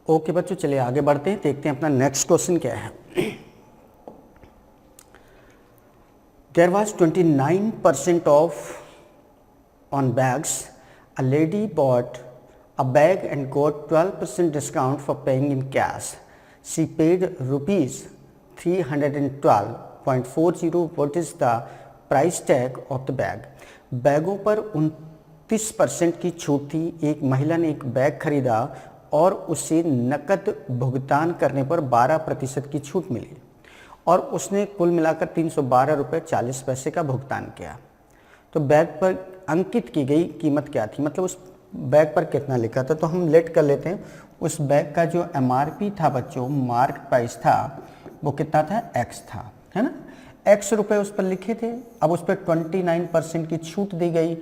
Okay बच्चों, चलिए आगे बढ़ते हैं, देखते हैं अपना नेक्स्ट क्वेश्चन क्या है। There was 29% of on bags. A lady bought a bag and got 12% discount for paying in cash. She paid rupees 312.40. What is the price tag of the bag? बैगों पर 29% की छूट थी। एक महिला ने एक बैग खरीदा और उसे नकद भुगतान करने पर 12% की छूट मिली और उसने कुल मिलाकर 312 रुपये 40 पैसे का भुगतान किया। तो बैग पर अंकित की गई कीमत क्या थी, मतलब उस बैग पर कितना लिखा था। तो हम लेट कर लेते हैं, उस बैग का जो MRP था बच्चों, मार्केट प्राइस था, वो कितना था, X था, है ना। X रुपये उस पर लिखे थे। अब उस पर 29% की छूट दी गई,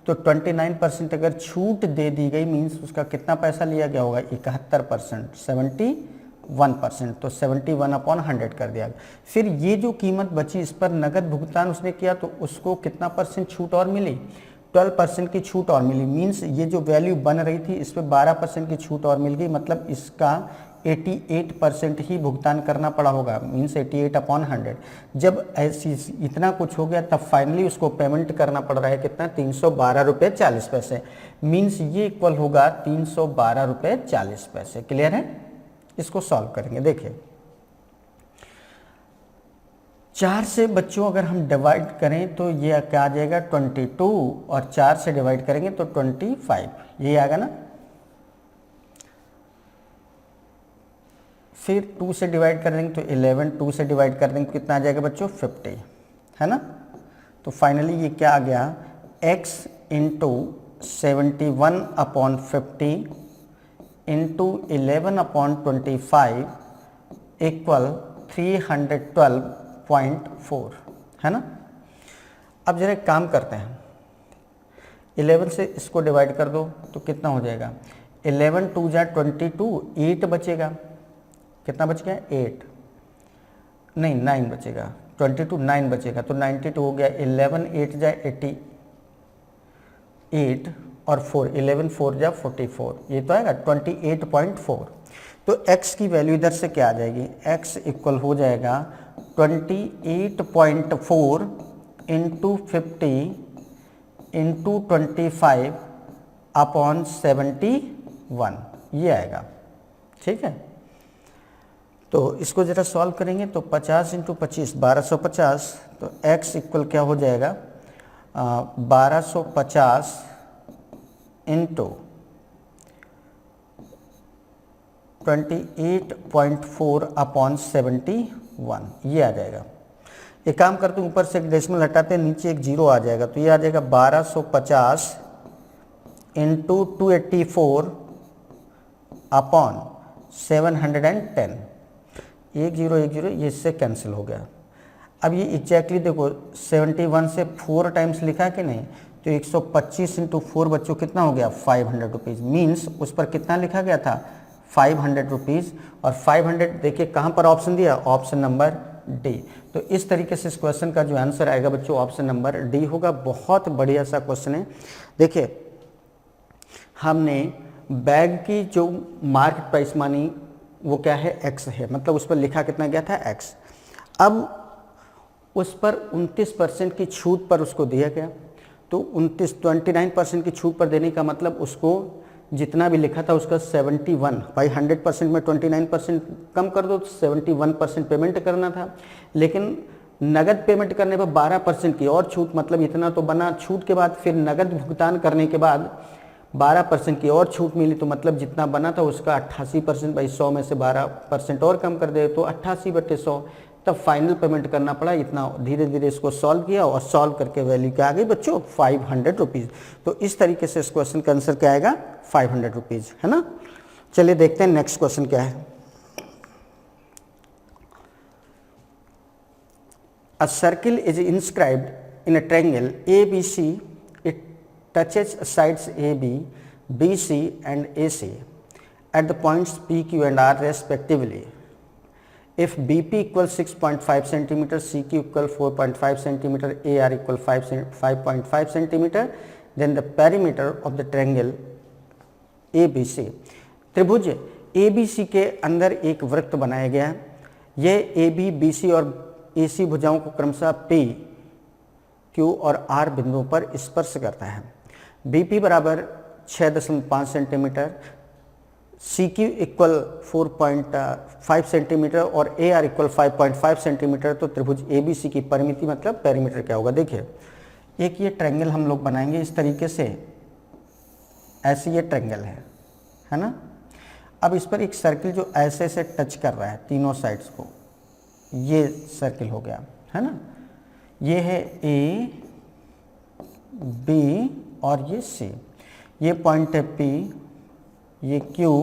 तो 29% अगर छूट दे दी गई मीन्स उसका कितना पैसा लिया गया होगा, 71%, 71%, तो 71/100 कर दिया। फिर ये जो कीमत बची, इस पर नगद भुगतान उसने किया तो उसको कितना परसेंट छूट और मिली, 12% की छूट और मिली। मीन्स ये जो वैल्यू बन रही थी इस पर 12% की छूट और मिल गई, मतलब इसका 88% ही भुगतान करना पड़ा होगा, मीन्स 88/100। जब ऐसी इतना कुछ हो गया तब फाइनली उसको पेमेंट करना पड़ रहा है कितना, 312 रुपये 40 पैसे। मीन्स ये इक्वल होगा 312 रुपये 40 पैसे। क्लियर है। इसको सॉल्व करेंगे। देखिए 4 से बच्चों अगर हम डिवाइड करें तो ये क्या आ जाएगा 22, और 4 से डिवाइड करेंगे तो 25, यही आएगा ना। फिर 2 से डिवाइड कर देंगे तो 11, 2 से डिवाइड कर देंगे तो कितना आ जाएगा बच्चों 50, है ना। तो फाइनली ये क्या आ गया, x इंटू 71/50 इंटू 11/25 इक्वल 312.4, है ना। अब जरा एक काम करते हैं, 11 से इसको डिवाइड कर दो तो कितना हो जाएगा, 11 2 जा 22, 8 बचेगा। कितना बच गया, 8 नहीं 9 बचेगा, 22 9 बचेगा तो 92 हो गया। 11 8 जा 88 और 4 11 4 जा 44, ये तो आएगा 28.4। तो x की वैल्यू इधर से क्या आ जाएगी, x इक्वल हो जाएगा 28.4 इंटू 50 इंटू 25/71, ये आएगा। ठीक है, तो इसको जरा सॉल्व करेंगे तो 50 इंटू 25 1250, तो x इक्वल क्या हो जाएगा 1250 इंटू 28.4/71, ये आ जाएगा। एक काम करते हैं, ऊपर से एक डेसिमल हटाते हैं, नीचे एक जीरो आ जाएगा, तो ये आ जाएगा 1250 इंटू 284/710। एक जीरो ये इससे कैंसिल हो गया। अब ये एग्जैक्टली देखो 71 से 4 टाइम्स लिखा है कि नहीं, तो 125 इंटू 4 बच्चों कितना हो गया 500 रुपीज़। मीन्स उस पर कितना लिखा गया था 500 रुपीज़, और 500 देखिए कहाँ पर ऑप्शन दिया, ऑप्शन नंबर डी। तो इस तरीके से इस क्वेश्चन का जो आंसर आएगा बच्चों ऑप्शन नंबर डी होगा। बहुत बढ़िया सा क्वेश्चन है। देखिए हमने बैग की जो मार्केट प्राइस मानी वो क्या है, x है, मतलब उस पर लिखा कितना गया था x। अब उस पर 29% की छूट पर उसको दिया गया, तो 29% की छूट पर देने का मतलब उसको जितना भी लिखा था उसका 71 भाई 100% में 29% कम कर दो तो 71% पेमेंट करना था। लेकिन नगद पेमेंट करने पर 12% की और छूट, मतलब इतना तो बना। छूट के बाद फिर नगद भुगतान करने के बाद 12% की और छूट मिली, तो मतलब जितना बना था उसका 88%, भाई 100 में से 12% और कम कर दे तो 88/100, तब फाइनल पेमेंट करना पड़ा इतना। धीरे धीरे इसको सॉल्व किया और सॉल्व करके वैल्यू क्या आ गई बच्चों 500 रुपीज़। तो इस तरीके से इस क्वेश्चन का आंसर क्या आएगा 500 रुपीज़, है ना। चलिए देखते हैं नेक्स्ट क्वेश्चन क्या है। अ circle is inscribed in a triangle ABC. It touches sides AB, BC and AC at the points PQ and R respectively. If BP equals 6.5 cm, CQ equal 4.5 cm, AR equal 5.5 cm, then the perimeter of the triangle ABC. त्रिभुज A B C के अंदर एक वृत्त बनाया गया है। यह A B B C और ए सी भुजाओं को क्रमशः पी क्यू और आर बिंदुओं पर स्पर्श करता है। बी पी बराबर 6.5 centimetre, C Q equal 4.5 centimetre और ए आर इक्वल 5.5 सेंटीमीटर। तो त्रिभुज ए बी सी की परिमिति मतलब पेरीमीटर क्या होगा? देखिए, एक ये ट्रायंगल हम लोग बनाएंगे इस तरीके से, ऐसे ये ट्रायंगल है ना। अब इस पर एक सर्किल जो ऐसे से टच कर रहा है तीनों साइड्स को, ये सर्किल हो गया, है ना। ये है ए बी और ये सी, ये पॉइंट है पी, ये क्यू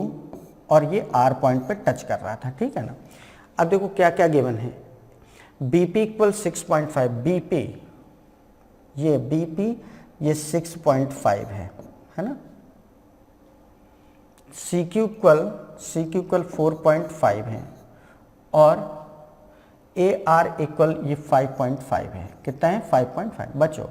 और ये आर पॉइंट पे टच कर रहा था, ठीक है ना। अब देखो क्या क्या गिवन है। B P equal 6.5, B P ये बी पी ये 6.5 है ना। सी क्यू इक्वल 4.5 है और ए आर इक्वल ये 5.5 है। कितना है? 5.5। बच्चों,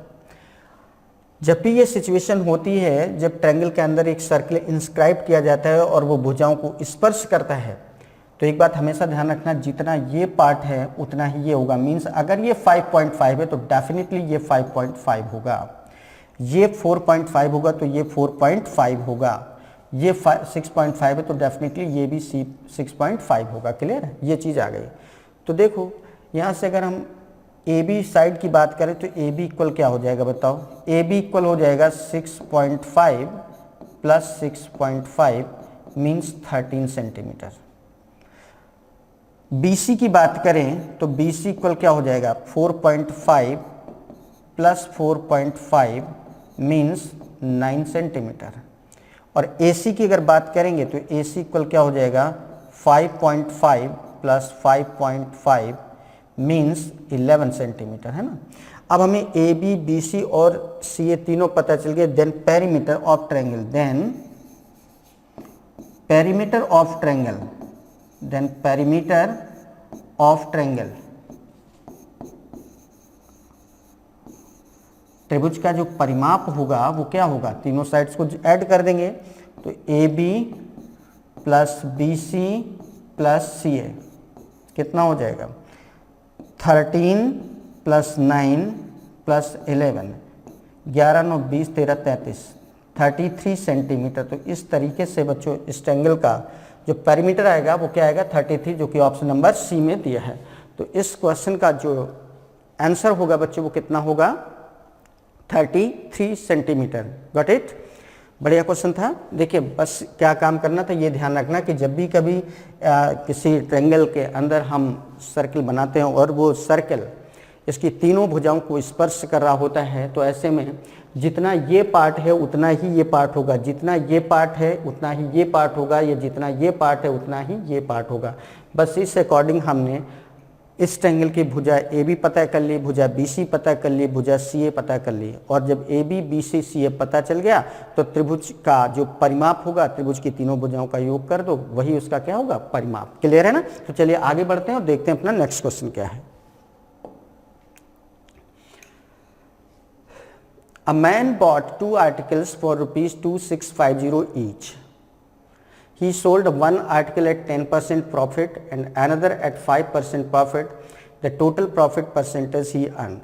जब भी ये सिचुएशन होती है, जब ट्रायंगल के अंदर एक सर्कल इंस्क्राइब किया जाता है और वो भुजाओं को स्पर्श करता है, तो एक बात हमेशा ध्यान रखना, जितना ये पार्ट है उतना ही ये होगा। मीन्स अगर ये 5.5 है तो डेफिनेटली ये 5.5 होगा, ये 4.5 होगा तो ये 4.5 होगा, ये 6.5 है तो डेफिनेटली ये भी 6.5 होगा। क्लियर है? ये चीज़ आ गई। तो देखो यहाँ से अगर हम ए बी साइड की बात करें तो ए बी इक्वल क्या हो जाएगा बताओ? ए बी इक्वल हो जाएगा 6.5 plus 6.5 means 13 centimetre. B C की बात करें तो बी सी इक्वल क्या हो जाएगा? 4.5 प्लस 4.5 मीन्स 9 सेंटीमीटर। और ए सी की अगर बात करेंगे तो ए सी इक्वल क्या हो जाएगा? 5.5 प्लस 5.5 मीन्स 11 सेंटीमीटर, है ना। अब हमें ए बी बी सी और सी ए तीनों पता चल गए। Then perimeter of triangle, then perimeter of triangle, त्रिभुज का जो परिमाप होगा वो क्या होगा? तीनों साइड्स को ऐड कर देंगे तो a b plus b c plus c a कितना हो जाएगा? 13 प्लस 9 प्लस 11, 11 9 20 13 33, 33 सेंटीमीटर। तो इस तरीके से बच्चों इस ट्रायंगल का जो पेरीमीटर आएगा वो क्या आएगा? 33, जो कि ऑप्शन नंबर सी में दिया है। तो इस क्वेश्चन का जो आंसर होगा बच्चों वो कितना होगा? 33 सेंटीमीटर। Got it? बढ़िया क्वेश्चन था। देखिए, बस क्या काम करना था, ये ध्यान रखना कि जब भी कभी किसी ट्रायंगल के अंदर हम सर्कल बनाते हैं और वो सर्कल इसकी तीनों भुजाओं को स्पर्श कर रहा होता है, तो ऐसे में जितना ये पार्ट है उतना ही ये पार्ट होगा, जितना ये पार्ट है उतना ही ये पार्ट होगा, या जितना ये पार्ट है उतना ही ये पार्ट होगा। बस इस अकॉर्डिंग हमने इस ट्रायंगल की भुजा ए बी पता कर ली, भुजा बी सी पता कर ली, भुजा सी ए पता कर ली। और जब ए बी बी सी सी ए पता चल गया तो त्रिभुज का जो परिमाप होगा, त्रिभुज की तीनों भुजाओं का योग कर दो, वही उसका क्या होगा? परिमाप। क्लियर है ना? तो चलिए आगे बढ़ते हैं और देखते हैं अपना नेक्स्ट क्वेश्चन क्या है। A man bought 2 articles for ₹2650 each. He sold one article at 10% profit and another at 5% profit. The total profit percentage he earned.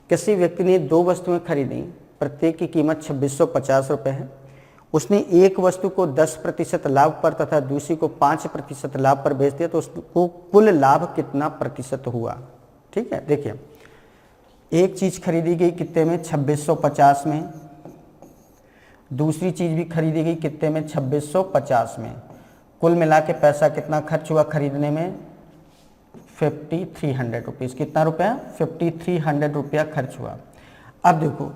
किसी व्यक्ति ने 2 वस्तुएं खरीदी, प्रत्येक की कीमत 2650 रुपये है। उसने एक वस्तु को 10% लाभ पर तथा दूसरी को 5% लाभ पर बेच दिया, तो उसको कुल लाभ कितना प्रतिशत हुआ? ठीक है, देखिए, एक चीज़ खरीदी गई कितने में? 2650 में। दूसरी चीज़ भी खरीदी गई कितने में? 2650 में। कुल मिला के पैसा कितना खर्च हुआ खरीदने में? 5300 रुपीज़। कितना रुपया? 5300 रुपया खर्च हुआ। अब देखो,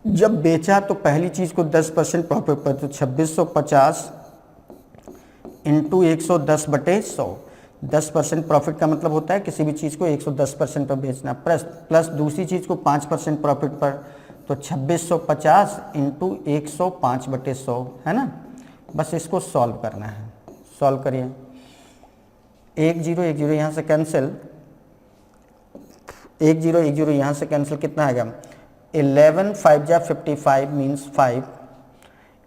जब बेचा तो पहली चीज़ को 10% प्रॉफिट पर, तो 2650 इंटू 110/100, 10% प्रॉफिट का मतलब होता है किसी भी चीज़ को 110% पर बेचना, प्लस दूसरी चीज़ को 5% प्रॉफिट पर, तो 2650 इंटू 105/100, है ना। बस इसको सॉल्व करना है। सॉल्व करिए। 1 0 1 0 यहाँ से कैंसिल, 1 0 1 0 यहाँ से कैंसिल, कितना आएगा? 11 5 जा 55 मीन्स 5,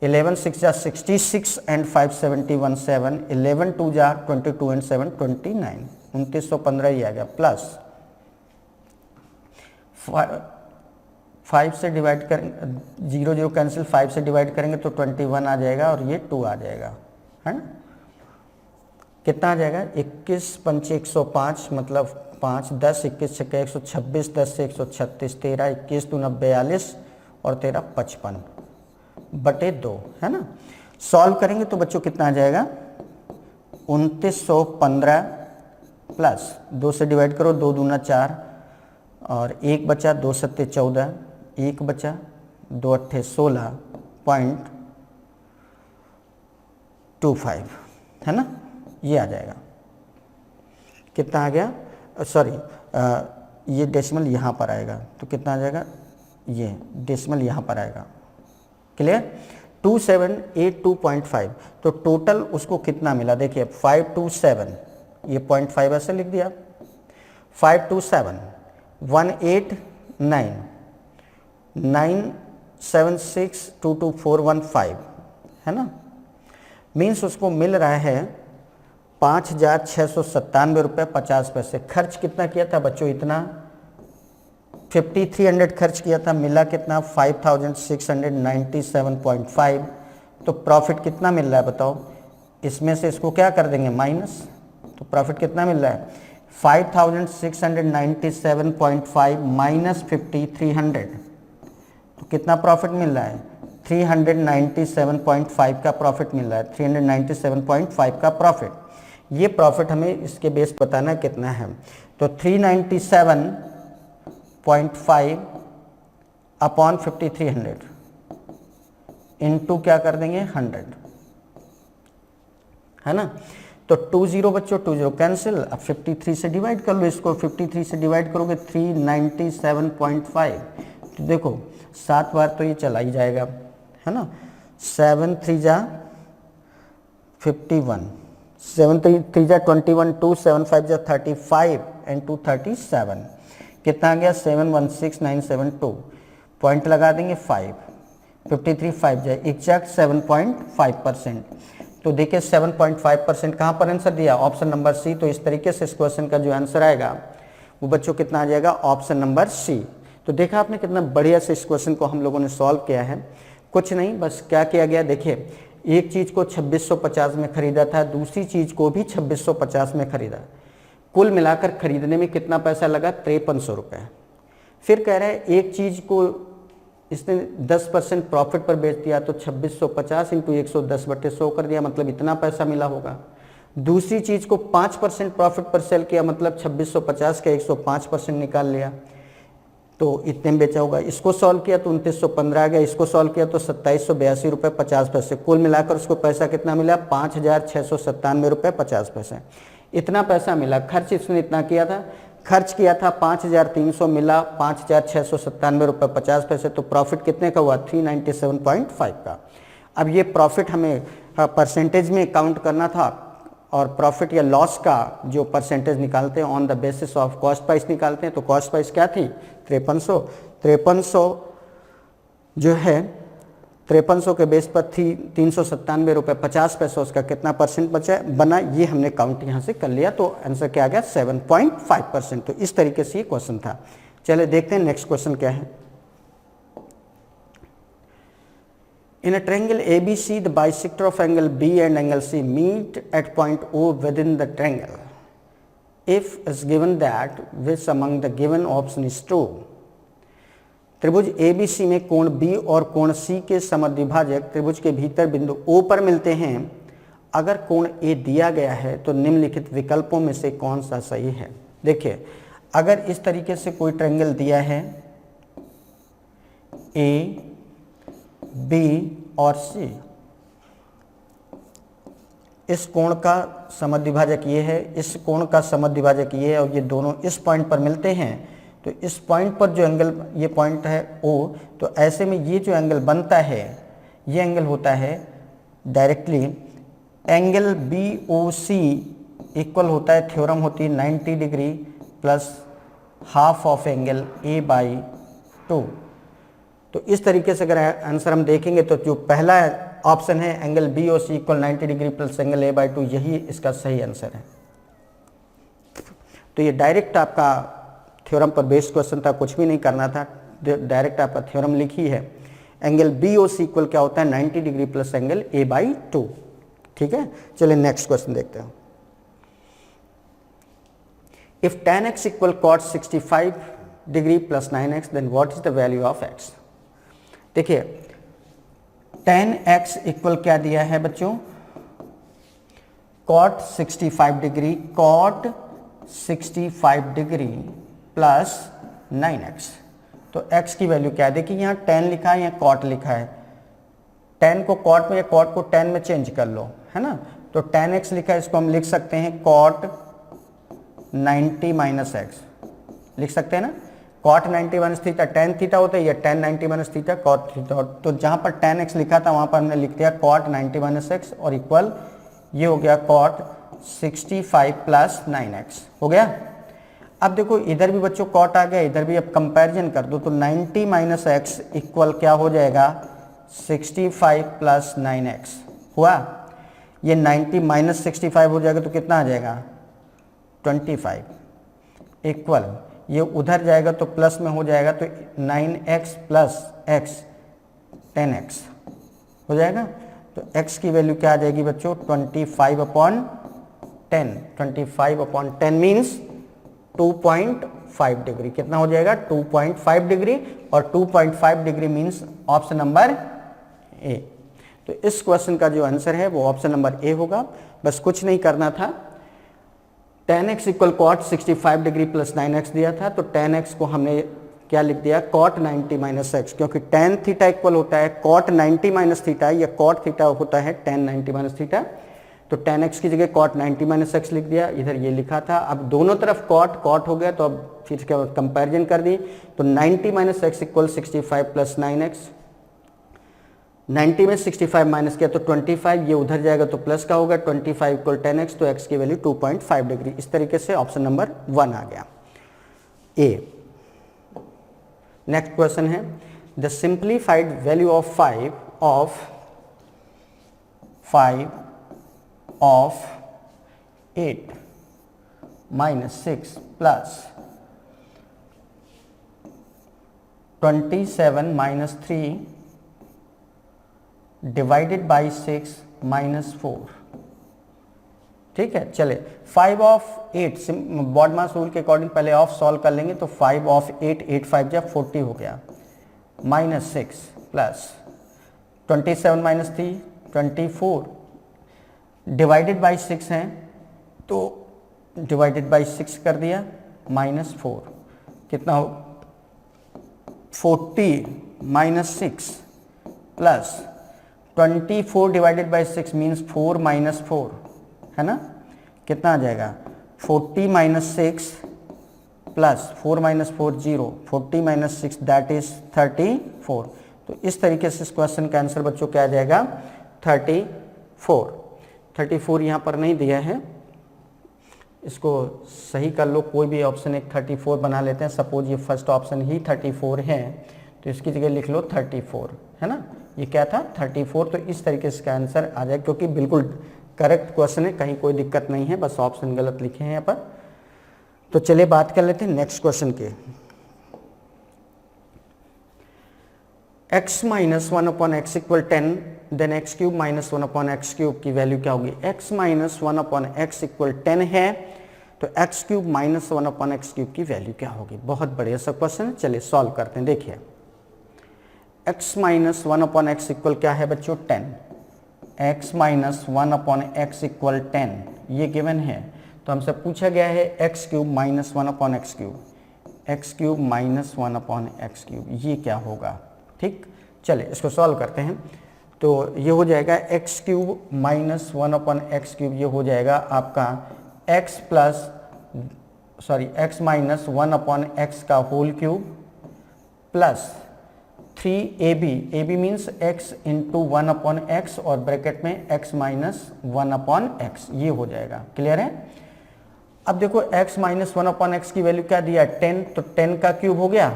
11 6 जा 66 एंड 5 71 7, 11 2 जा 22 एंड 7 29, 2915 ही आ गया, प्लस 5 से डिवाइड करेंगे, 0 0 कैंसिल, 5 से डिवाइड करेंगे तो 21 आ जाएगा और ये 2 आ जाएगा, है ना। कितना आ जाएगा, 21 पंचे 105 मतलब 5, 10 21 छक्के 126, 10 से 136, 13 21 दूना 42 और 13 55 बटे 2, है ना। सॉल्व करेंगे तो बच्चों कितना आ जाएगा, 2915 प्लस 2 से डिवाइड करो, 2 दूना 4 और 1 बचा, 2 सत्ते 14, 1 बचा, 2 अट्ठे 16.25, है ना, ये आ जाएगा। कितना आ गया, सॉरी ये डेसिमल यहाँ पर आएगा तो कितना आ जाएगा, ये डेसिमल यहाँ पर आएगा, क्लियर। 2782.5, तो टोटल उसको कितना मिला, देखिए 527, ये 0.5 ऐसे लिख दिया, 527 189 976 22415, है ना। मीन्स उसको मिल रहा है 5,697 रुपये 50 पैसे। खर्च कितना किया था बच्चों, इतना 5300 खर्च किया था, मिला कितना 5697.5। तो प्रॉफिट कितना मिल रहा है बताओ, इसमें से इसको क्या कर देंगे माइनस, तो प्रॉफिट कितना मिल रहा है 5697.5 माइनस 5300, तो कितना प्रॉफिट मिल रहा है 397.5 का प्रॉफिट मिल रहा है, 397.5 का प्रॉफिट। ये प्रॉफिट हमें इसके बेस बताना कितना है, तो 397.5 अपॉन 5300 इंटू क्या कर देंगे 100, है ना। तो 20 बच्चों 20 कैंसिल, अब 53 से डिवाइड कर लो इसको, 53 से डिवाइड करोगे 397.5, तो देखो 7 बार तो ये चला ही जाएगा, है ना। 7 3 जा 51, 7 3 जा 21, 2 7 5 जा 35 एंड 2 37, कितना आ गया 716972, पॉइंट लगा देंगे 5, 53 5 जाए एग्जैक्ट 7.5%। तो देखिए 7.5% कहाँ पर आंसर दिया, ऑप्शन नंबर सी। तो इस तरीके से इस क्वेश्चन का जो आंसर आएगा वो बच्चों कितना आ जाएगा, ऑप्शन नंबर सी। तो देखा आपने कितना बढ़िया से इस क्वेश्चन को हम लोगों ने सॉल्व किया है। कुछ नहीं, बस क्या किया गया, देखिए एक चीज़ को 2650 में खरीदा था, दूसरी चीज़ को भी 2650 में खरीदा, कुल मिलाकर खरीदने में कितना पैसा लगा 5300 रुपये। फिर कह रहे हैं एक चीज़ को इसने 10% प्रॉफिट पर बेच दिया तो 2650 इंटू 110/100 कर दिया, मतलब इतना पैसा मिला होगा। दूसरी चीज़ को 5% प्रॉफिट पर सेल किया, मतलब 2650 का 105% निकाल लिया तो इतने में बेचा होगा। इसको सॉल्व किया तो 2915 आ गया, इसको सॉल्व किया तो 2782 रुपये 50 पैसे, कुल मिलाकर उसको पैसा कितना मिला 5697 रुपये 50 पैसे। इतना पैसा मिला। खर्च इसने इतना किया था, खर्च किया था 5300, मिला 5697 रुपये 50 पैसे, तो प्रॉफिट कितने का हुआ 397.5 का। अब ये प्रॉफिट हमें परसेंटेज में काउंट करना था और प्रॉफिट या लॉस का जो परसेंटेज निकालते हैं on the basis of cost price निकालते हैं। तो कॉस्ट प्राइस क्या थी 5300 जो है 5300 के बेस पर थी 397 रुपये 50 पैसे, उसका कितना परसेंट बचा बना ये हमने काउंट यहाँ से कर लिया, तो आंसर क्या आ गया 7.5%। तो इस तरीके से ये क्वेश्चन था। चलिए देखते हैं नेक्स्ट क्वेश्चन क्या है। In a triangle ABC, the bisector of angle B and angle C meet at point O within the triangle. If is given that which among the given option is true? त्रिभुज ABC में कोण B और कोण C के समद्विभाजक त्रिभुज के भीतर बिंदु O पर मिलते हैं। अगर कोण A दिया गया है तो निम्नलिखित विकल्पों में से कौन सा सही है। देखिए अगर इस तरीके से कोई ट्रायंगल दिया है A B और C, इस कोण का समद्विभाजक ये है, इस कोण का समद्विभाजक ये है और ये दोनों इस पॉइंट पर मिलते हैं, तो इस पॉइंट पर जो एंगल ये पॉइंट है O, तो ऐसे में ये जो एंगल बनता है ये एंगल होता है डायरेक्टली एंगल BOC इक्वल होता है, थ्योरम होती है 90 degree plus half of angle A/2। तो इस तरीके से अगर आंसर हम देखेंगे तो जो पहला ऑप्शन है angle B O C equal 90 degree plus angle A by 2, यही इसका सही आंसर है। तो ये डायरेक्ट आपका थ्योरम पर बेस्ड क्वेश्चन था, कुछ भी नहीं करना था, डायरेक्ट आपका थ्योरम लिखी है। Angle B O C equal क्या होता है 90 degree plus angle A by 2। ठीक है, चलिए नेक्स्ट क्वेश्चन देखते हैं। If tan x equal cot 65 degree plus 9x then what is the value of x। देखिए tan x इक्वल क्या दिया है बच्चों, cot 65 degree, cot 65 degree plus 9x। तो x की वैल्यू क्या है, देखिए यहाँ tan लिखा है, यहाँ cot लिखा है, tan को cot में या cot को tan में चेंज कर लो, है ना। तो tan x लिखा है, इसको हम लिख सकते हैं cot 90 माइनस एक्स, लिख सकते हैं ना। cot 90 minus theta tan theta होता है, या tan 90 minus theta cot theta. तो जहाँ पर tan x लिखा था वहाँ पर हमने लिख दिया cot 90 माइनस एक्स और इक्वल ये हो गया cot 65 प्लस 9x हो गया। अब देखो इधर भी बच्चों cot आ गया, इधर भी अब कंपैरिजन कर दो, तो 90 माइनस एक्स इक्वल क्या हो जाएगा 65 प्लस 9x हुआ। ये 90 माइनस 65 हो जाएगा तो कितना आ जाएगा 25 इक्वल, ये उधर जाएगा तो प्लस में हो जाएगा, तो 9x प्लस x 10x हो जाएगा। तो x की वैल्यू क्या आ जाएगी बच्चों 25/10, 25/10 मीन्स 2.5 डिग्री। कितना हो जाएगा 2.5 डिग्री, और 2.5 degree means option number A. तो इस क्वेश्चन का जो आंसर है वो ऑप्शन नंबर ए होगा। बस कुछ नहीं करना था, tan x equal cot 65 degree plus 9x दिया था, तो tan x को हमने क्या लिख दिया cot 90 माइनस एक्स, क्योंकि tan थीटा इक्वल होता है cot 90 माइनस थीटा, या cot थीटा होता है tan 90 माइनस थीटा। तो tan x की जगह cot 90 माइनस एक्स लिख दिया, इधर ये लिखा था। अब दोनों तरफ cot हो गया, तो अब फिर क्या कंपेरिजन कर दी, तो 90 minus x equal 65 plus 9x। 90 में 65 माइनस किया तो 25, ये उधर जाएगा तो प्लस का होगा, 25 इक्वल 10x, तो x की वैल्यू 2.5 डिग्री। इस तरीके से ऑप्शन नंबर 1 आ गया ए। नेक्स्ट क्वेश्चन है the simplified value of 5 of 8 minus 6 plus 27 minus 3 divided by 6 minus 4। ठीक है, चले 5 ऑफ 8 बॉडमास रूल के अकॉर्डिंग पहले ऑफ सॉल्व कर लेंगे, तो 5 ऑफ 8 8 5 जा 40 हो गया, minus 6 plus 27 minus 3 24 divided by 6 है, तो डिवाइडेड बाई 6 कर दिया, माइनस 4 कितना हो 40 minus 6 plus 24 divided by 6 means 4 minus 4, है ना। कितना आ जाएगा 40 minus 6 plus 4 minus 4 0, 40 minus 6 that is 34। तो इस तरीके से इस क्वेश्चन का आंसर बच्चों क्या आ जाएगा 34 यहाँ पर नहीं दिया है, इसको सही कर लो, कोई भी ऑप्शन एक 34 बना लेते हैं। सपोज ये फर्स्ट ऑप्शन ही 34 है, तो इसकी जगह लिख लो 34, है ना। ये क्या था 34, तो इस तरीके से इसका आंसर आ जाए, क्योंकि बिल्कुल करेक्ट क्वेश्चन है, कहीं कोई दिक्कत नहीं है, बस ऑप्शन गलत लिखे हैं यहाँ पर। तो चलिए बात कर लेते हैं नेक्स्ट क्वेश्चन के। x minus 1/x equal 10 then x cube minus 1/x cube की वैल्यू क्या होगी। x माइनस 1/x इक्वल 10 है, तो x cube minus 1/x cube की वैल्यू क्या होगी। बहुत बढ़िया सा क्वेश्चन है, चलिए सॉल्व करते हैं। देखिए x माइनस 1/x इक्वल क्या है बच्चों 10, x माइनस 1/x इक्वल 10 ये गिवन है। तो हमसे पूछा गया है x cube minus 1/x cube, x cube minus 1/x cube, ये क्या होगा। ठीक, चलिए इसको सॉल्व करते हैं। तो ये हो जाएगा x cube minus 1/x cube, ये हो जाएगा आपका x माइनस 1/x का whole cube plus 3ab means x into 1/x और ब्रैकेट में x माइनस 1/x, ये हो जाएगा। क्लियर है। अब देखो x माइनस 1/x की वैल्यू क्या दिया 10, तो 10 का क्यूब हो गया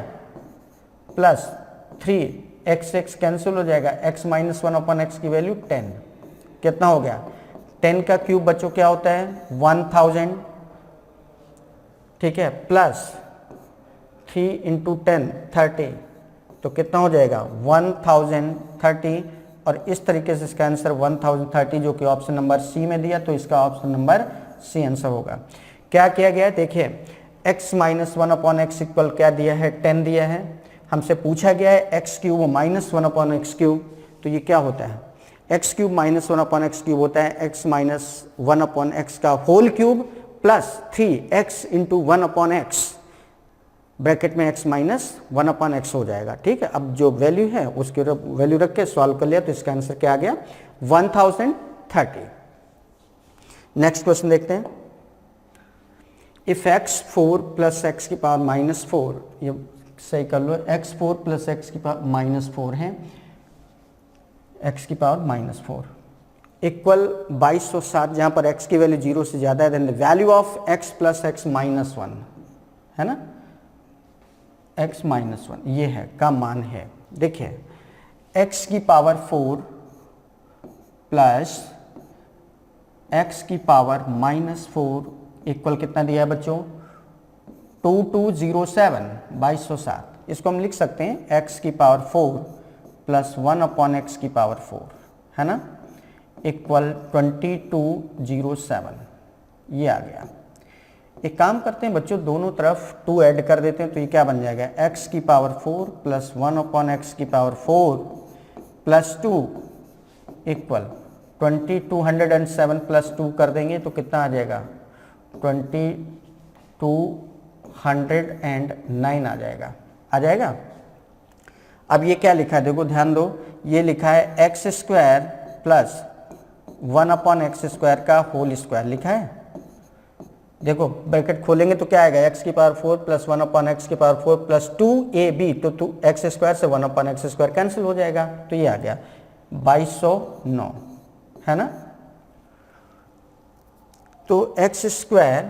प्लस 3 एक्स एक्स कैंसिल हो जाएगा, x माइनस 1 अपॉन एक्स की वैल्यू 10, कितना हो गया 10 का क्यूब बच्चों क्या होता है 1000, ठीक है, प्लस 3 इंटू 10 30, तो कितना हो जाएगा 1030, और इस तरीके से इसका आंसर 1030 जो कि ऑप्शन नंबर सी में दिया, तो इसका ऑप्शन नंबर सी आंसर होगा। क्या किया गया है देखिए, x minus 1 upon x equal क्या दिया है 10 दिया है, हमसे पूछा गया है X cube minus 1 upon X cube, तो ये क्या होता है X cube minus 1 upon X cube होता है एक्स माइनस 1 अपॉन एक्स का whole cube plus 3x into 1 upon X, bracket में x माइनस 1 अपॉन एक्स हो जाएगा, ठीक है। अब जो वैल्यू है उसकी वैल्यू रख के सॉल्व कर लिया, तो इसका आंसर क्या आ गया 1030। नेक्स्ट क्वेश्चन देखते हैं, इफ x4 प्लस एक्स की पावर माइनस 4, ये सही कर लो, x4 प्लस एक्स की पावर माइनस 4 है, x की पावर माइनस 4 इक्वल 2207, जहां पर x की वैल्यू 0 से ज्यादा है, then the value of x plus X minus 1 है ना, x माइनस 1 ये है का मान है। देखिए x की पावर 4 प्लस x की पावर माइनस 4 इक्वल कितना दिया है बच्चों 2207, 2207, इसको हम लिख सकते हैं x की पावर 4 प्लस 1 अपॉन एक्स की पावर 4 है ना, इक्वल 2207, ये आ गया। एक काम करते हैं बच्चों, दोनों तरफ 2 ऐड कर देते हैं, तो ये क्या बन जाएगा x की पावर 4 प्लस 1 अपॉन एक्स की पावर 4 प्लस 2 इक्वल 2207 प्लस 2 कर देंगे तो कितना आ जाएगा 2209 आ जाएगा। अब ये क्या लिखा है देखो ध्यान दो, ये लिखा है x square plus 1 upon x square का होल स्क्वायर लिखा है। देखो ब्रैकेट खोलेंगे तो क्या आएगा एक्स की पावर 4 प्लस 1 अपॉन एक्स की पावर 4 प्लस 2ab, तो एक्स स्क्वायर से 1 अपॉन एक्स स्क्वायर कैंसिल हो जाएगा, तो ये आ गया 2209 है ना। तो x square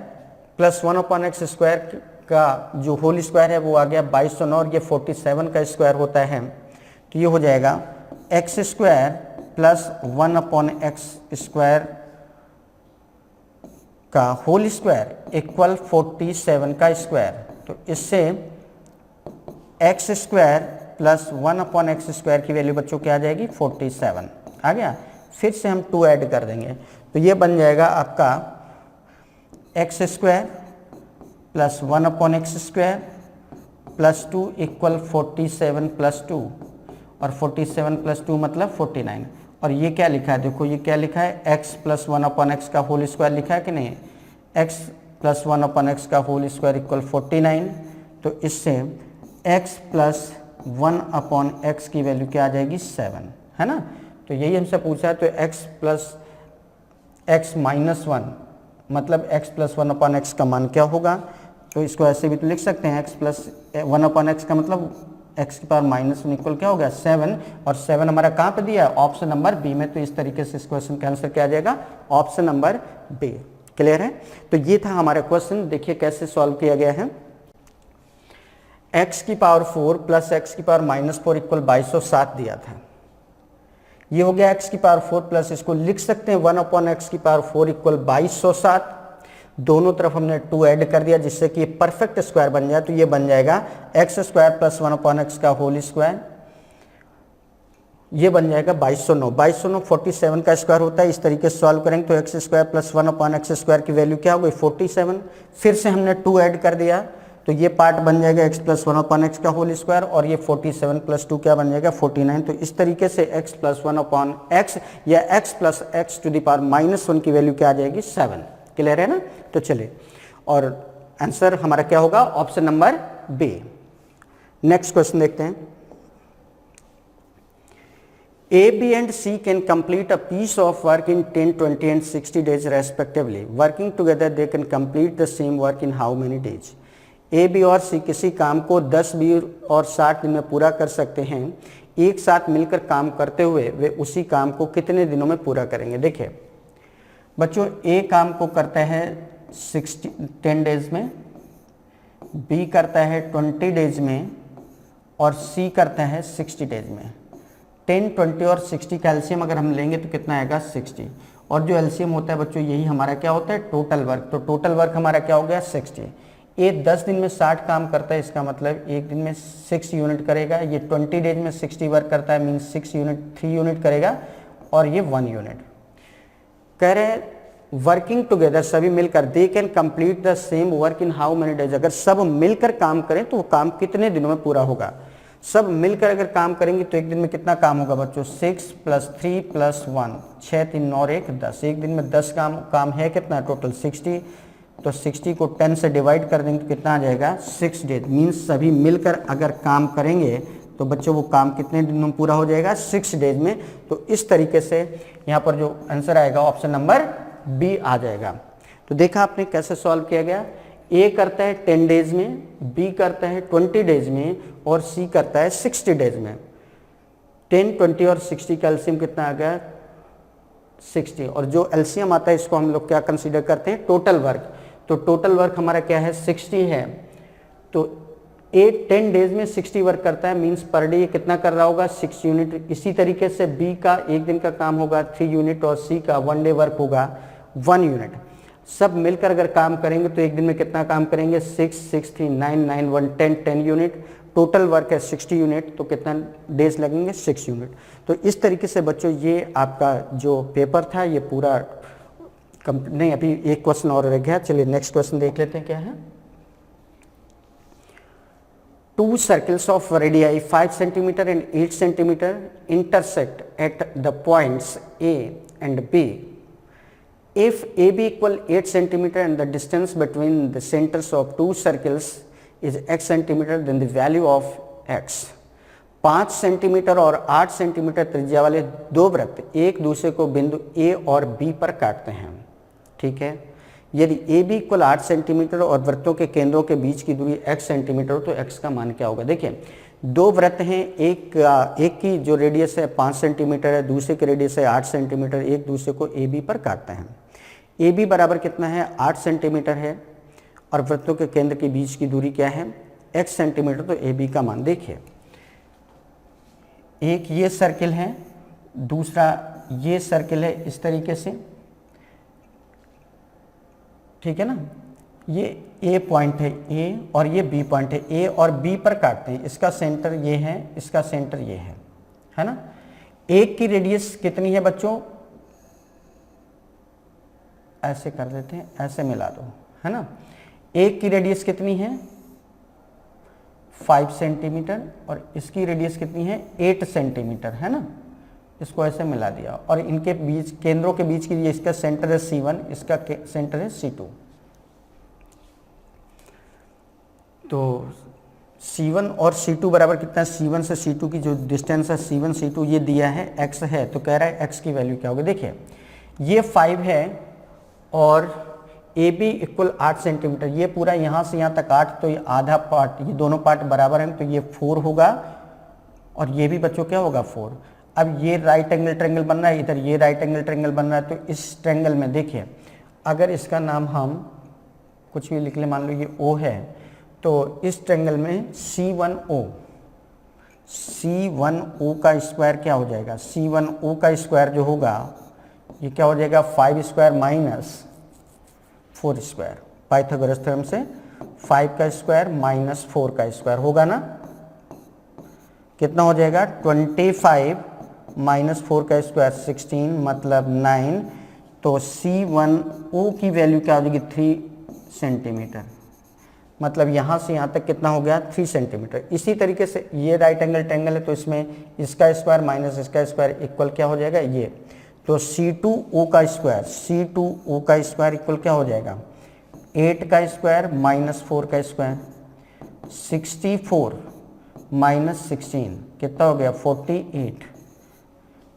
plus 1 upon x square का जो होल स्क्वायर है वो आ गया 2209, और ये 47 का स्क्वायर होता है, तो ये हो जाएगा x square plus 1 upon x square का होल स्क्वायर इक्वल 47 का स्क्वायर, तो इससे x square plus 1 upon x square की वैल्यू बच्चों क्या आ जाएगी 47 आ गया। फिर से हम 2 ऐड कर देंगे, तो ये बन जाएगा आपका x square plus 1 upon x square plus 2 equal 47 plus 2, और 47 प्लस 2 मतलब 49, और ये क्या लिखा है देखो, ये क्या लिखा है x प्लस 1 अपॉन एक्स का होल स्क्वायर लिखा है कि नहीं, x प्लस 1 अपॉन एक्स का होल स्क्वायर इक्वल 49, तो इससे x प्लस 1 अपॉन एक्स की वैल्यू क्या आ जाएगी 7 है ना। तो यही हमसे पूछा है, तो x प्लस एक्स माइनस 1 मतलब x प्लस 1 अपॉन एक्स का मान क्या होगा, तो इसको ऐसे भी तो लिख सकते हैं x प्लस 1 अपॉन एक्स का मतलब x की पावर माइनस 1 इक्वल क्या हो गया 7, और 7 हमारा कहाँ पे दिया है ऑप्शन नंबर बी में, तो इस तरीके से इस क्वेश्चन का आंसर क्या आ जाएगा ऑप्शन नंबर बी। क्लियर है। तो ये था हमारा क्वेश्चन, देखिए कैसे सॉल्व किया गया है। x की पावर 4 प्लस एक्स की पावर माइनस 4 इक्वल 2207 दिया था, ये हो गया x की पावर 4 प्लस इसको लिख सकते हैं 1 अपॉन एक्स की पावर 4 इक्वल 2207, दोनों तरफ हमने 2 ऐड कर दिया जिससे कि परफेक्ट स्क्वायर बन जाए, तो ये बन जाएगा x square plus 1 upon X का होल स्क्वायर, ये बन जाएगा 2209, 2209 47 का स्क्वायर होता है, इस तरीके से सॉल्व करेंगे तो x square plus 1 upon x square की वैल्यू क्या हो गई 47, फिर से हमने 2 ऐड कर दिया तो ये पार्ट बन जाएगा x प्लस 1 अपॉन एक्स का होल स्क्वायर, और ये 47 प्लस 2 क्या बन जाएगा 49, तो इस तरीके से x प्लस 1 अपॉन एक्स या x plus X to the power minus 1 की वैल्यू क्या आ जाएगी 7। क्लियर है ना। तो चलिए, और आंसर हमारा क्या होगा option number B. Next question देखते हैं। A, B and C can complete a piece of work in 10, 20 and 60 days respectively. Working together they can complete the same work in how many days? A, B और C किसी काम को 10, 20 और 60 दिन में पूरा कर सकते हैं। एक साथ मिलकर काम करते हुए वे उसी काम को कितने दिनों में पूरा करेंगे। देखिए बच्चों, A काम को करता है 10 डेज में, B करता है 20 डेज में, और सी करता है 60 डेज में। 10, 20 और 60 का एलसीएम अगर हम लेंगे तो कितना आएगा 60, और जो एलसीएम होता है बच्चों यही हमारा क्या होता है टोटल वर्क, तो टोटल वर्क हमारा क्या हो गया 60। ये 10 दिन में 60 काम करता है, इसका मतलब एक दिन में 6 यूनिट करेगा। ये 20 डेज में 60 वर्क करता है, मीन्स 6 यूनिट 3 यूनिट करेगा, और ये 1 यूनिट। कह रहे हैं वर्किंग टुगेदर, सभी मिलकर, they can complete the same work in how many days. अगर सब मिलकर काम करें तो वो काम कितने दिनों में पूरा होगा। सब मिलकर अगर काम करेंगे तो एक दिन में कितना काम होगा बच्चों 6 + 3 + 1, 6 3 9 1 10। एक दिन में 10 काम है कितना टोटल 60, तो 60 को 10 से डिवाइड कर देंगे तो कितना आ जाएगा 6 डेज। मीन्स सभी मिलकर अगर काम करेंगे तो बच्चों वो काम कितने दिनों में पूरा हो जाएगा 6 डेज में। तो इस तरीके से यहाँ पर जो आंसर आएगा ऑप्शन नंबर बी आ जाएगा। तो देखा आपने कैसे सॉल्व किया गया। ए करता है 10 डेज में, बी करता है 20 डेज में, और सी करता है 60 डेज में। 10, 20 और 60 का एलसीएम कितना आ गया 60, और जो एलसीएम आता है इसको हम लोग क्या कंसीडर करते हैं टोटल वर्क। तो टोटल वर्क हमारा क्या है 60 है, तो 10 डेज में 60 वर्क करता है, मींस पर डे ये कितना कर रहा होगा 6 यूनिट। इसी तरीके से बी का एक दिन का काम होगा 3 यूनिट, और सी का 1 डे वर्क होगा 1 यूनिट। सब मिलकर अगर काम करेंगे तो एक दिन में कितना काम करेंगे 6 6 3 9 9 1 10 यूनिट। टोटल वर्क है 60 यूनिट, तो कितना डेज लगेंगे 6 यूनिट। तो इस तरीके से बच्चों ये आपका जो पेपर था ये पूरा नहीं, अभी एक क्वेश्चन और रह गया। चलिए नेक्स्ट क्वेश्चन देख लेते हैं क्या है। 2 circles of radii 5 cm and 8 cm intersect at the points A and B. If AB equal 8 cm and the distance between the centers of 2 circles is x cm, then the value of x. 5 centimetre और 8 centimetre त्रिज्या वाले दो वृत्त एक दूसरे को बिंदु A और B पर काटते हैं। ठीक है, यदि ए बी इक्वल 8 सेंटीमीटर और वृत्तों के केंद्रों के बीच की दूरी x सेंटीमीटर हो तो x का मान क्या होगा। देखिए दो वृत्त हैं, एक की जो रेडियस है 5 सेंटीमीटर है, दूसरे की रेडियस है 8 सेंटीमीटर, एक दूसरे को ए बी पर काटते हैं। ए बी बराबर कितना है 8 सेंटीमीटर है, और वृत्तों के केंद्र के बीच की दूरी क्या है x सेंटीमीटर, तो ए बी का मान देखिए, एक ये सर्किल है, दूसरा ये सर्किल है इस तरीके से, ठीक है ना। ये ए पॉइंट है ए और ये बी पॉइंट है, ए और बी पर काटते हैं। इसका सेंटर ये है, इसका सेंटर ये है ना। एक की रेडियस कितनी है बच्चों, ऐसे कर देते हैं, ऐसे मिला दो, है ना। एक की रेडियस कितनी है 5 सेंटीमीटर और इसकी रेडियस कितनी है 8 सेंटीमीटर, है ना। इसको ऐसे मिला दिया और इनके बीच केंद्रों के बीच की इसका सेंटर है C1, इसका सेंटर है C2। तो C1 और C2 बराबर कितना, C1 से C2 की जो डिस्टेंस है C1 C2 ये दिया है x है, तो कह रहा है x की वैल्यू क्या होगी। देखिए ये 5 है और AB इक्वल 8 सेंटीमीटर, ये पूरा यहाँ से यहाँ तक 8, तो ये आधा पार्ट, ये दोनों पार्ट बराबर हैं, तो ये 4 होगा और ये भी बच्चों क्या होगा 4। अब ये राइट एंगल ट्रायंगल बन रहा है, इधर ये राइट एंगल ट्रायंगल बन रहा है, तो इस ट्रायंगल में देखिए अगर इसका नाम हम कुछ भी लिख ले, मान लो ये O है, तो इस ट्रायंगल में C1O का स्क्वायर क्या हो जाएगा, C1O का स्क्वायर जो होगा ये क्या हो जाएगा 5 square minus 4 square, Pythagoras theorem से 5 का स्क्वायर माइनस 4 का स्क्वायर होगा ना, कितना हो जाएगा 25 माइनस 4 का स्क्वायर 16 मतलब 9, तो C1O की वैल्यू क्या हो जाएगी 3 सेंटीमीटर, मतलब यहाँ से यहाँ तक कितना हो गया 3 सेंटीमीटर। इसी तरीके से ये राइट एंगल ट्रायंगल है, तो इसमें इसका स्क्वायर माइनस इसका स्क्वायर इक्वल क्या हो जाएगा ये, तो C2O का स्क्वायर इक्वल क्या हो जाएगा 8 का स्क्वायर माइनस 4 का स्क्वायर, 64 माइनस 16 कितना हो गया 48,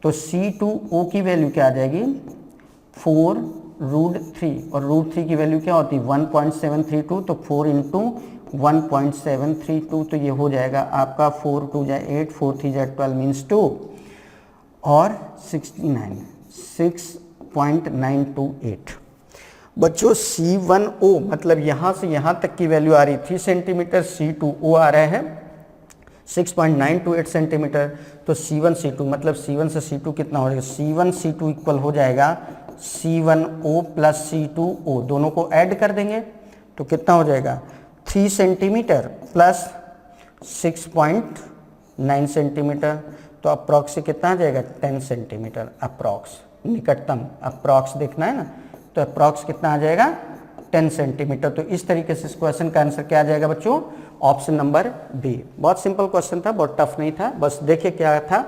तो C2O की वैल्यू क्या आ जाएगी 4√3 और √3 की वैल्यू क्या होती है 1.732, तो 4 इंटू 1.732, तो ये हो जाएगा आपका 4 2 जा 8 4 3 जा 12 मीन्स 2 और 69 6.928। बच्चों C1O मतलब यहाँ से यहाँ तक की वैल्यू आ रही 3 सेंटीमीटर, C2O आ रहा है 6.928 सेंटीमीटर। तो C1 C2 मतलब C1 से C2 कितना हो जाएगा, C1 C2 इक्वल हो जाएगा C1O प्लस C2O, दोनों को ऐड कर देंगे तो कितना हो जाएगा 3 सेंटीमीटर प्लस 6.9 सेंटीमीटर, तो अप्रॉक्स से कितना आ जाएगा 10 सेंटीमीटर अप्रॉक्स, निकटतम अप्रॉक्स देखना है ना, तो अप्रॉक्स कितना आ जाएगा 10 सेंटीमीटर। तो इस तरीके से इस क्वेश्चन का आंसर क्या आ जाएगा बच्चों, ऑप्शन नंबर बी। बहुत सिंपल क्वेश्चन था, बहुत टफ नहीं था। बस देखिए क्या था,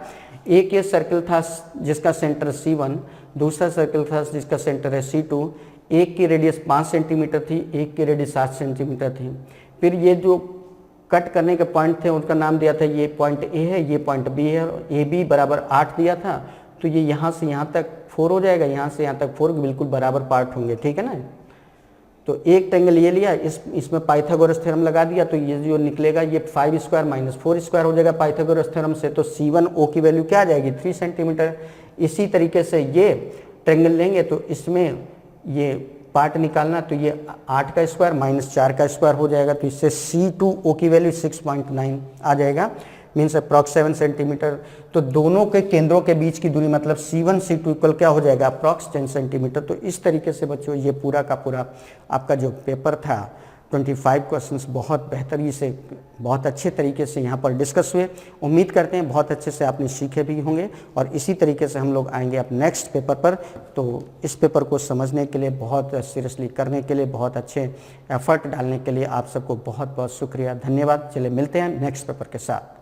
एक ये सर्कल था जिसका सेंटर C1, दूसरा सर्कल था जिसका सेंटर है C2, एक की रेडियस 5 सेंटीमीटर थी, एक की रेडियस 7 सेंटीमीटर थी। फिर ये जो कट करने के पॉइंट थे उनका नाम दिया था, ये पॉइंट ए है, ये पॉइंट बी है, ए बी बराबर 8 दिया था, तो ये यहाँ से यहाँ तक 4 हो जाएगा, यहाँ से यहाँ तक 4 बिल्कुल बराबर पार्ट होंगे, ठीक है ना। तो एक ट्रायंगल ये लिया, इसमें पाइथागोरस थ्योरम लगा दिया, तो ये जो निकलेगा ये 5 स्क्वायर माइनस 4 स्क्वायर हो जाएगा पाइथागोरस थ्योरम से, तो C1O की वैल्यू क्या आ जाएगी 3 सेंटीमीटर। इसी तरीके से ये ट्रायंगल लेंगे तो इसमें ये पार्ट निकालना, तो ये 8 का स्क्वायर माइनस 4 का स्क्वायर हो जाएगा, तो इससे C2O की वैल्यू 6.9 आ जाएगा, मीन्स अप्रॉक्स 7 सेंटीमीटर। तो दोनों के केंद्रों के बीच की दूरी मतलब C1 C2 इक्वल क्या हो जाएगा अप्रॉक्स 10 सेंटीमीटर। तो इस तरीके से बच्चों ये पूरा का पूरा आपका जो पेपर था 25 क्वेश्चंस बहुत बेहतरी से, बहुत अच्छे तरीके से यहाँ पर डिस्कस हुए। उम्मीद करते हैं बहुत अच्छे से आपने सीखे भी होंगे, और इसी तरीके से हम लोग आएंगे अब नेक्स्ट पेपर पर। तो इस पेपर को समझने के लिए, बहुत सीरियसली करने के लिए, बहुत अच्छे एफर्ट डालने के लिए आप सबको बहुत बहुत शुक्रिया, धन्यवाद। चलिए मिलते हैं नेक्स्ट पेपर के साथ।